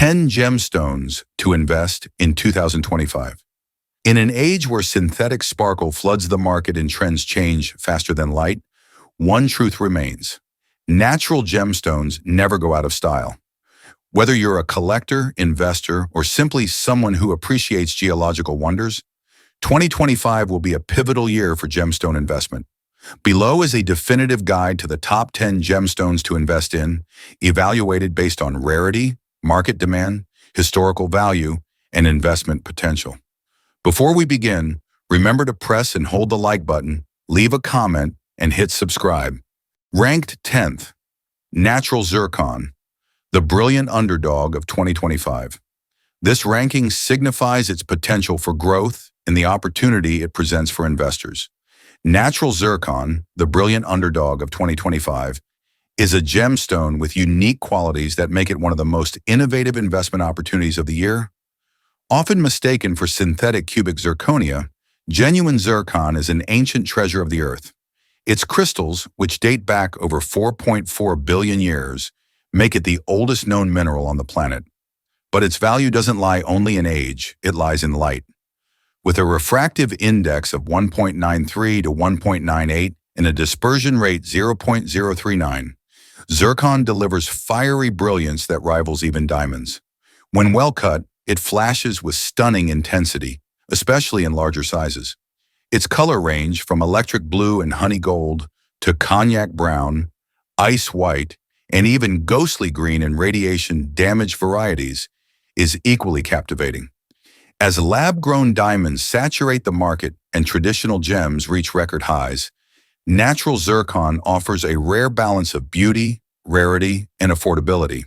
10 Gemstones to Invest in 2025. In an age where synthetic sparkle floods the market and trends change faster than light, one truth remains. Natural gemstones never go out of style. Whether you're a collector, investor, or simply someone who appreciates geological wonders, 2025 will be a pivotal year for gemstone investment. Below is a definitive guide to the top 10 gemstones to invest in, evaluated based on rarity, market demand, historical value, and investment potential. Before we begin, remember to press and hold the like button, leave a comment, and hit subscribe. Ranked 10th, Natural Zircon, the brilliant underdog of 2025. This ranking signifies its potential for growth and the opportunity it presents for investors. Natural Zircon, the brilliant underdog of 2025, is a gemstone with unique qualities that make it one of the most innovative investment opportunities of the year. Often mistaken for synthetic cubic zirconia, genuine zircon is an ancient treasure of the earth. Its crystals, which date back over 4.4 billion years, make it the oldest known mineral on the planet. But its value doesn't lie only in age, it lies in light. With a refractive index of 1.93 to 1.98 and a dispersion rate 0.039, zircon delivers fiery brilliance that rivals even diamonds. When well cut, it flashes with stunning intensity, especially in larger sizes. Its color range from electric blue and honey gold to cognac brown, ice white, and even ghostly green and radiation-damaged varieties is equally captivating. As lab-grown diamonds saturate the market and traditional gems reach record highs, natural zircon offers a rare balance of beauty, rarity, and affordability.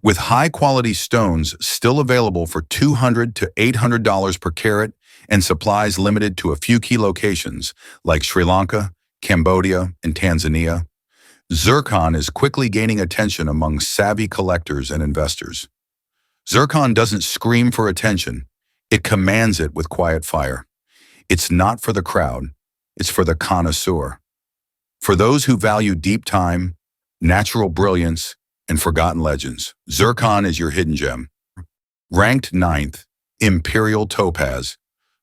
With high-quality stones still available for $200 to $800 per carat and supplies limited to a few key locations like Sri Lanka, Cambodia, and Tanzania, zircon is quickly gaining attention among savvy collectors and investors. Zircon doesn't scream for attention. It commands it with quiet fire. It's not for the crowd, it's for the connoisseur. For those who value deep time, natural brilliance, and forgotten legends, zircon is your hidden gem. Ranked 9th, Imperial Topaz,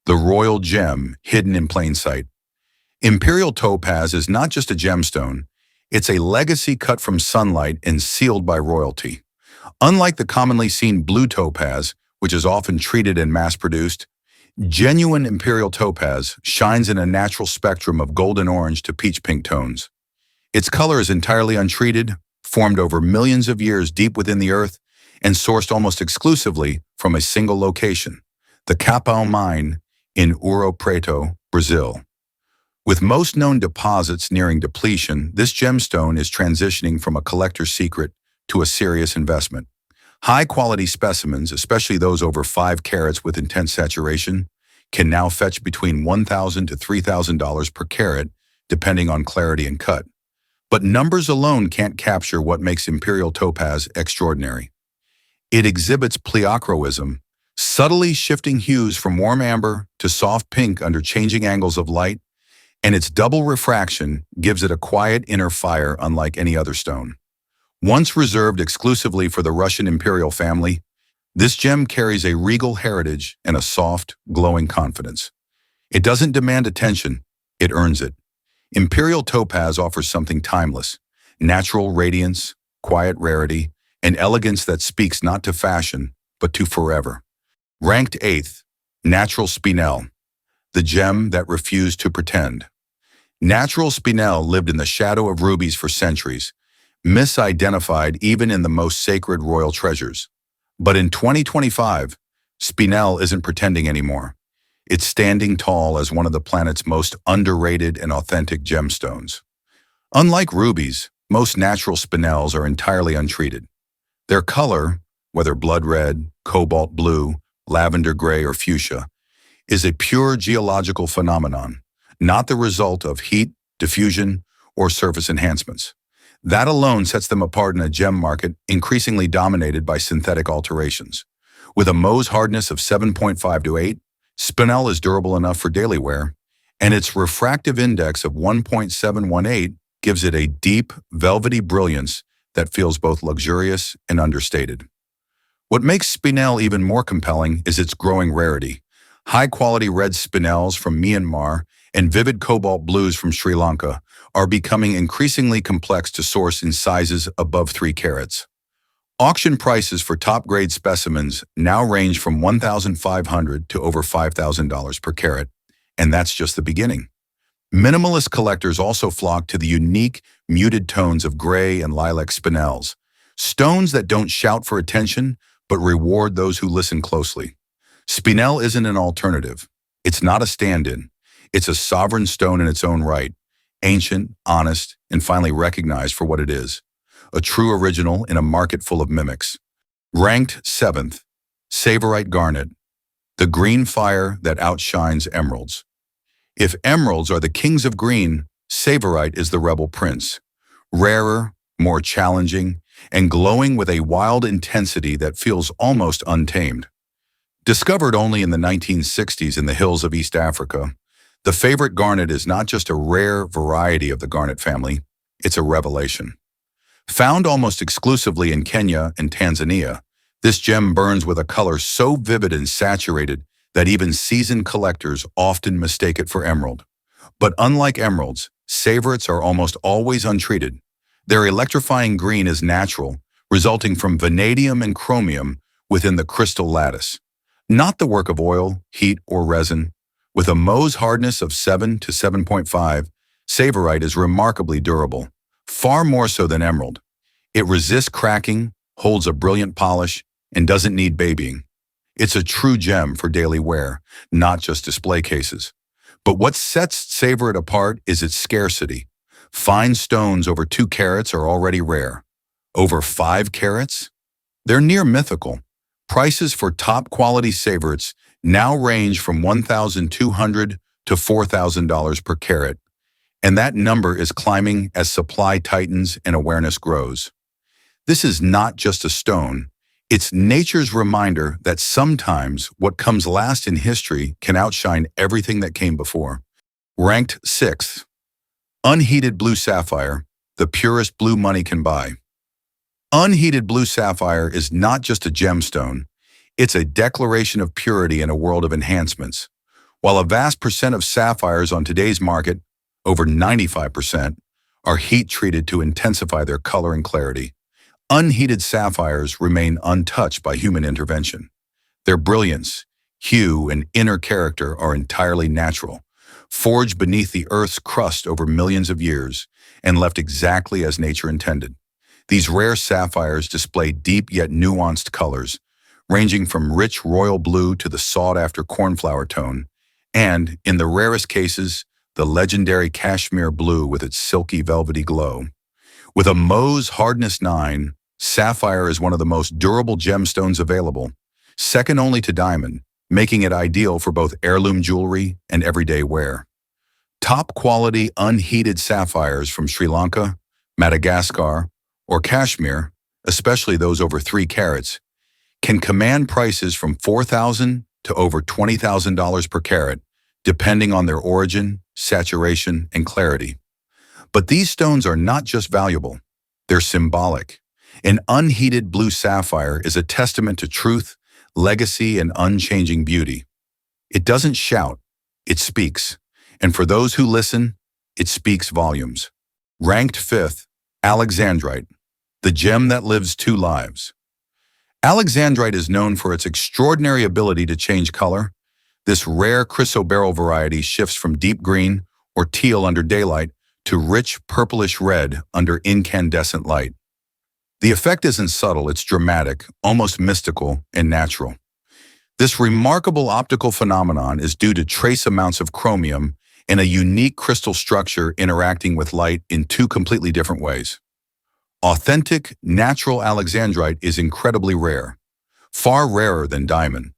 the royal gem hidden in plain sight. Imperial Topaz is not just a gemstone, it's a legacy cut from sunlight and sealed by royalty. Unlike the commonly seen blue topaz, which is often treated and mass-produced, genuine Imperial Topaz shines in a natural spectrum of golden orange to peach pink tones. Its color is entirely untreated, formed over millions of years deep within the earth, and sourced almost exclusively from a single location, the Capão mine in Ouro Preto, Brazil. With most known deposits nearing depletion, this gemstone is transitioning from a collector's secret to a serious investment. High-quality specimens, especially those over 5 carats with intense saturation, can now fetch between $1,000 to $3,000 per carat, depending on clarity and cut. But numbers alone can't capture what makes Imperial Topaz extraordinary. It exhibits pleochroism, subtly shifting hues from warm amber to soft pink under changing angles of light, and its double refraction gives it a quiet inner fire unlike any other stone. Once reserved exclusively for the Russian imperial family, this gem carries a regal heritage and a soft, glowing confidence. It doesn't demand attention, it earns it. Imperial Topaz offers something timeless, natural radiance, quiet rarity, and elegance that speaks not to fashion, but to forever. Ranked 8th, Natural Spinel, the gem that refused to pretend. Natural Spinel lived in the shadow of rubies for centuries, misidentified even in the most sacred royal treasures. But in 2025, Spinel isn't pretending anymore. It's standing tall as one of the planet's most underrated and authentic gemstones. Unlike rubies, most natural spinels are entirely untreated. Their color, whether blood red, cobalt blue, lavender gray, or fuchsia, is a pure geological phenomenon, not the result of heat, diffusion, or surface enhancements. That alone sets them apart in a gem market increasingly dominated by synthetic alterations. With a Mohs hardness of 7.5 to 8, Spinel is durable enough for daily wear, and its refractive index of 1.718 gives it a deep, velvety brilliance that feels both luxurious and understated. What makes Spinel even more compelling is its growing rarity. High-quality red spinels from Myanmar and vivid cobalt blues from Sri Lanka are becoming increasingly complex to source in sizes above 3 carats. Auction prices for top-grade specimens now range from $1,500 to over $5,000 per carat, and that's just the beginning. Minimalist collectors also flock to the unique, muted tones of gray and lilac spinels, stones that don't shout for attention but reward those who listen closely. Spinel isn't an alternative. It's not a stand-in. It's a sovereign stone in its own right, ancient, honest, and finally recognized for what it is, a true original in a market full of mimics. Ranked 7th, Tsavorite Garnet, the green fire that outshines emeralds. If emeralds are the kings of green, Tsavorite is the rebel prince, rarer, more challenging, and glowing with a wild intensity that feels almost untamed. Discovered only in the 1960s in the hills of East Africa, the favorite garnet is not just a rare variety of the garnet family, it's a revelation. Found almost exclusively in Kenya and Tanzania, this gem burns with a color so vivid and saturated that even seasoned collectors often mistake it for emerald. But unlike emeralds, Tsavorites are almost always untreated. Their electrifying green is natural, resulting from vanadium and chromium within the crystal lattice. Not the work of oil, heat, or resin. With a Mohs hardness of 7 to 7.5, Tsavorite is remarkably durable, far more so than emerald. It resists cracking, holds a brilliant polish, and doesn't need babying. It's a true gem for daily wear, not just display cases. But what sets Tsavorite apart is its scarcity. Fine stones over 2 carats are already rare. Over 5 carats? They're near mythical. Prices for top-quality Tsavorites now range from $1,200 to $4,000 per carat, and that number is climbing as supply tightens and awareness grows. This is not just a stone. It's nature's reminder that sometimes what comes last in history can outshine everything that came before. Ranked 6th, Unheated Blue Sapphire, the purest blue money can buy. Unheated blue sapphire is not just a gemstone, it's a declaration of purity in a world of enhancements. While a vast percent of sapphires on today's market, over 95%, are heat-treated to intensify their color and clarity, unheated sapphires remain untouched by human intervention. Their brilliance, hue, and inner character are entirely natural, forged beneath the Earth's crust over millions of years, and left exactly as nature intended. These rare sapphires display deep yet nuanced colors, ranging from rich royal blue to the sought-after cornflower tone, and, in the rarest cases, the legendary cashmere blue with its silky velvety glow. With a Mohs hardness 9, sapphire is one of the most durable gemstones available, second only to diamond, making it ideal for both heirloom jewelry and everyday wear. Top-quality unheated sapphires from Sri Lanka, Madagascar, or Kashmir, especially those over 3 carats, can command prices from $4,000 to over $20,000 per carat, depending on their origin, saturation, and clarity. But these stones are not just valuable, they're symbolic. An unheated blue sapphire is a testament to truth, legacy, and unchanging beauty. It doesn't shout, it speaks. And for those who listen, it speaks volumes. Ranked 5th, Alexandrite, the gem that lives 2 lives. Alexandrite is known for its extraordinary ability to change color. This rare chrysoberyl variety shifts from deep green or teal under daylight to rich purplish red under incandescent light. The effect isn't subtle, it's dramatic, almost mystical, and natural. This remarkable optical phenomenon is due to trace amounts of chromium and a unique crystal structure interacting with light in 2 completely different ways. Authentic, natural Alexandrite is incredibly rare, far rarer than diamond,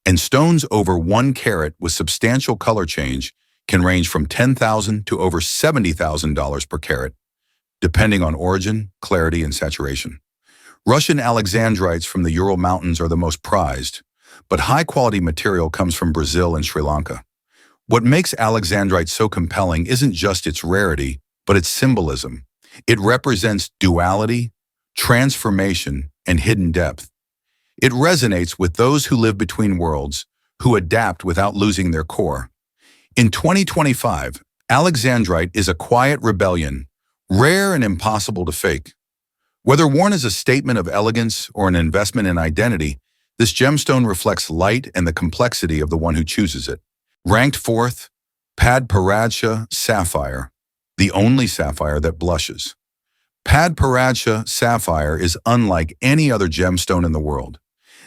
and stones over 1 carat with substantial color change can range from $10,000 to over $70,000 per carat, depending on origin, clarity, and saturation. Russian Alexandrites from the Ural Mountains are the most prized, but high-quality material comes from Brazil and Sri Lanka. What makes Alexandrite so compelling isn't just its rarity, but its symbolism. It represents duality, transformation, and hidden depth. It resonates with those who live between worlds, who adapt without losing their core. In 2025, Alexandrite is a quiet rebellion, rare and impossible to fake. Whether worn as a statement of elegance or an investment in identity, this gemstone reflects light and the complexity of the one who chooses it. Ranked fourth, Padparadscha Sapphire, the only sapphire that blushes. Padparadscha Sapphire is unlike any other gemstone in the world.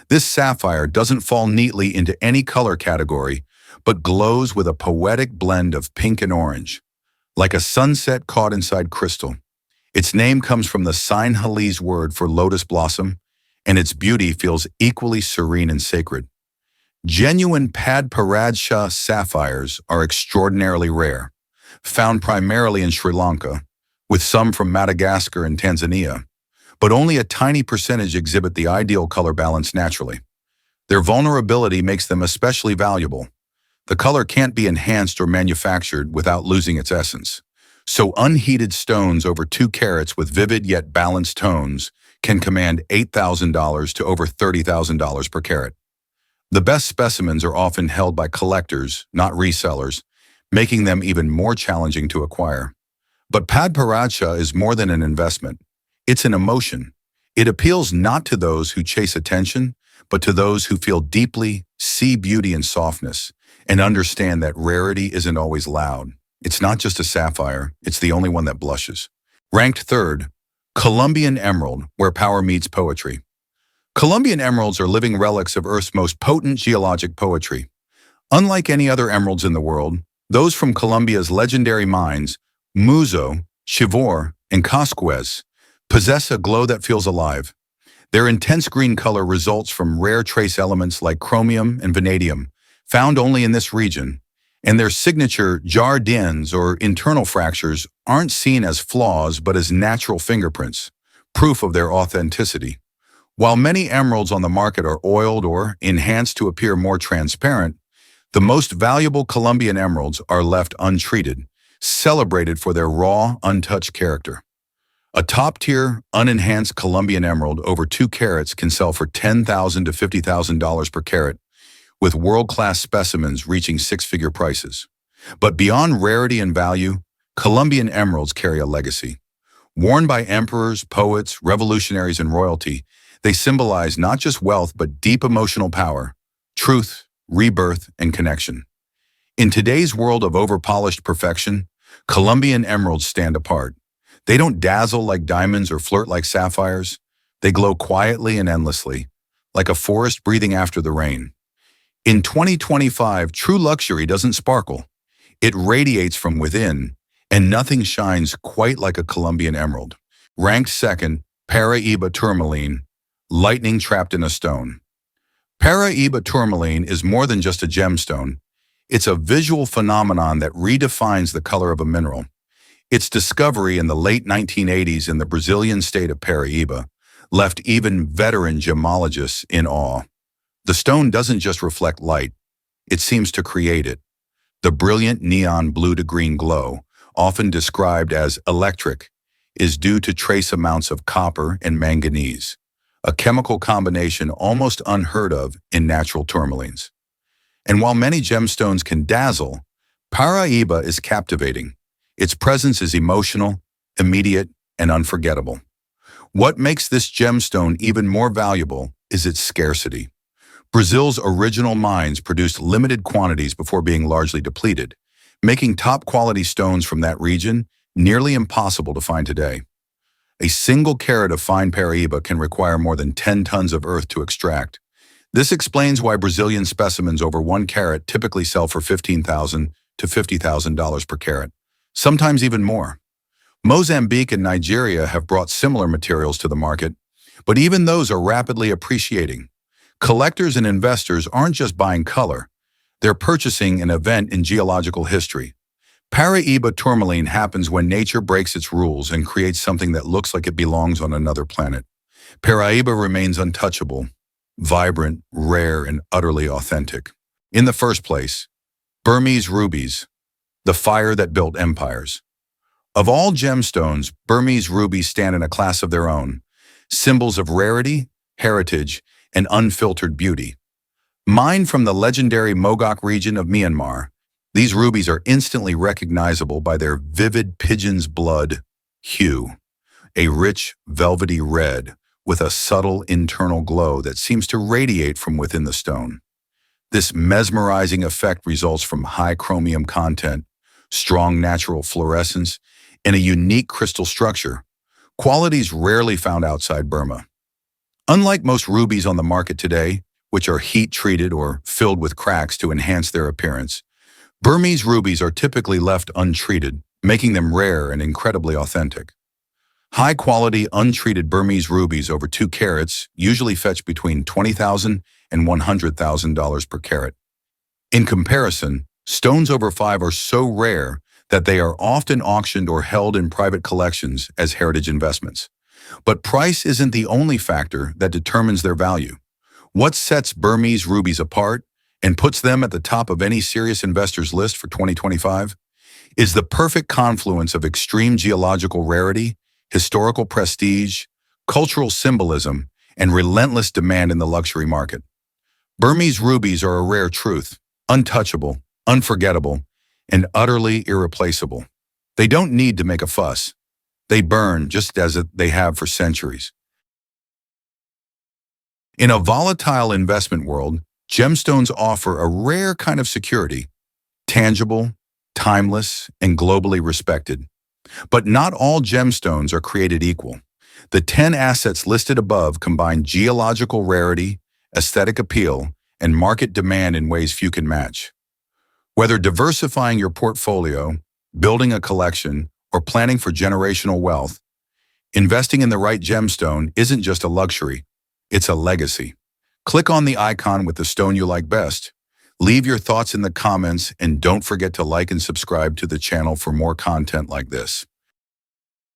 This sapphire doesn't fall neatly into any color category, but glows with a poetic blend of pink and orange, like a sunset caught inside crystal. Its name comes from the Sinhalese word for lotus blossom, and its beauty feels equally serene and sacred. Genuine Padparadscha sapphires are extraordinarily rare, found primarily in Sri Lanka, with some from Madagascar and Tanzania, but only a tiny percentage exhibit the ideal color balance naturally. Their vulnerability makes them especially valuable. The color can't be enhanced or manufactured without losing its essence. So unheated stones over 2 carats with vivid yet balanced tones can command $8,000 to over $30,000 per carat. The best specimens are often held by collectors, not resellers, making them even more challenging to acquire. But Padparadscha is more than an investment. It's an emotion. It appeals not to those who chase attention, but to those who feel deeply, see beauty and softness, and understand that rarity isn't always loud. It's not just a sapphire, it's the only one that blushes. Ranked third, Colombian Emerald, where power meets poetry. Colombian emeralds are living relics of Earth's most potent geologic poetry. Unlike any other emeralds in the world, those from Colombia's legendary mines, Muzo, Chivor, and Casquez, possess a glow that feels alive. Their intense green color results from rare trace elements like chromium and vanadium, found only in this region, and their signature jardins or internal fractures aren't seen as flaws but as natural fingerprints, proof of their authenticity. While many emeralds on the market are oiled or enhanced to appear more transparent, the most valuable Colombian emeralds are left untreated, celebrated for their raw, untouched character. A top-tier, unenhanced Colombian emerald over 2 carats can sell for $10,000 to $50,000 per carat, with world-class specimens reaching 6-figure prices. But beyond rarity and value, Colombian emeralds carry a legacy. Worn by emperors, poets, revolutionaries, and royalty, they symbolize not just wealth but deep emotional power, truth, rebirth, and connection. In today's world of over-polished perfection, Colombian emeralds stand apart. They don't dazzle like diamonds or flirt like sapphires. They glow quietly and endlessly, like a forest breathing after the rain. In 2025, true luxury doesn't sparkle. It radiates from within, and nothing shines quite like a Colombian emerald. Ranked second, Paraíba Tourmaline, lightning trapped in a stone. Paraíba Tourmaline is more than just a gemstone. It's a visual phenomenon that redefines the color of a mineral. Its discovery in the late 1980s in the Brazilian state of Paraíba left even veteran gemologists in awe. The stone doesn't just reflect light, it seems to create it. The brilliant neon blue to green glow, often described as electric, is due to trace amounts of copper and manganese, a chemical combination almost unheard of in natural tourmalines. And while many gemstones can dazzle, Paraíba is captivating. Its presence is emotional, immediate, and unforgettable. What makes this gemstone even more valuable is its scarcity. Brazil's original mines produced limited quantities before being largely depleted, making top-quality stones from that region nearly impossible to find today. A single carat of fine Paraíba can require more than 10 tons of earth to extract. This explains why Brazilian specimens over 1 carat typically sell for $15,000 to $50,000 per carat, sometimes even more. Mozambique and Nigeria have brought similar materials to the market, but even those are rapidly appreciating. Collectors and investors aren't just buying color, they're purchasing an event in geological history. Paraíba Tourmaline happens when nature breaks its rules and creates something that looks like it belongs on another planet. Paraíba remains untouchable, vibrant, rare, and utterly authentic. In the first place, Burmese Rubies, the fire that built empires. Of all gemstones, Burmese rubies stand in a class of their own, symbols of rarity, heritage, and unfiltered beauty. Mined from the legendary Mogok region of Myanmar, these rubies are instantly recognizable by their vivid pigeon's blood hue, a rich, velvety red with a subtle internal glow that seems to radiate from within the stone. This mesmerizing effect results from high chromium content, strong natural fluorescence, and a unique crystal structure, qualities rarely found outside Burma. Unlike most rubies on the market today, which are heat-treated or filled with cracks to enhance their appearance, Burmese rubies are typically left untreated, making them rare and incredibly authentic. High-quality, untreated Burmese rubies over 2 carats usually fetch between $20,000 and $100,000 per carat. In comparison, stones over 5 are so rare that they are often auctioned or held in private collections as heritage investments. But price isn't the only factor that determines their value. What sets Burmese rubies apart and puts them at the top of any serious investor's list for 2025 is the perfect confluence of extreme geological rarity, historical prestige, cultural symbolism, and relentless demand in the luxury market. Burmese rubies are a rare truth, untouchable, unforgettable, and utterly irreplaceable. They don't need to make a fuss. They burn just as they have for centuries. In a volatile investment world, gemstones offer a rare kind of security, tangible, timeless, and globally respected. But not all gemstones are created equal. The 10 assets listed above combine geological rarity, aesthetic appeal, and market demand in ways few can match. Whether diversifying your portfolio, building a collection, or planning for generational wealth, investing in the right gemstone isn't just a luxury, it's a legacy. Click on the icon with the stone you like best. Leave your thoughts in the comments and don't forget to like and subscribe to the channel for more content like this.